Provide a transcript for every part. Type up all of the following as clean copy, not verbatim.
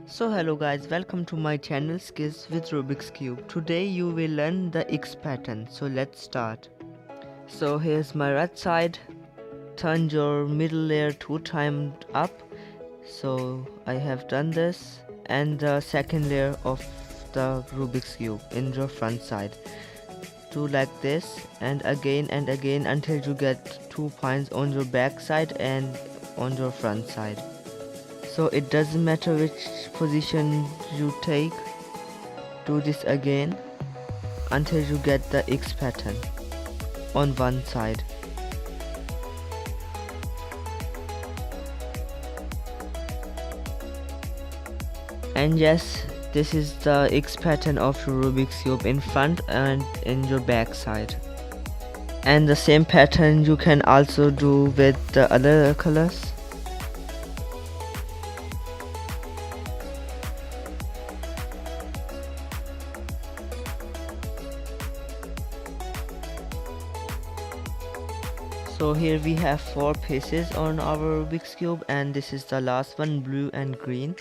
So hello guys, welcome to my channel Skills with Rubik's Cube. Today you will learn the X pattern. So let's start. So here's my right side. Turn your middle layer 2 times up. So I have done this, and the second layer of the Rubik's Cube in your front side. Do like this and again until you get 2 points on your back side and on your front side. So it doesn't matter which position you take. Do this again until you get the X pattern on one side. And yes, this is the X pattern of your Rubik's Cube in front and in your back side. And the same pattern you can also do with the other colors. So here we have 4 pieces on our Rubik's Cube, and this is the last one, blue and green.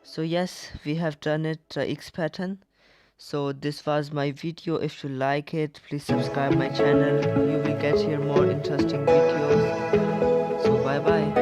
So yes, we have done it, X pattern. So this was my video. If you like it, please subscribe my channel. You will get here more interesting videos. So bye bye.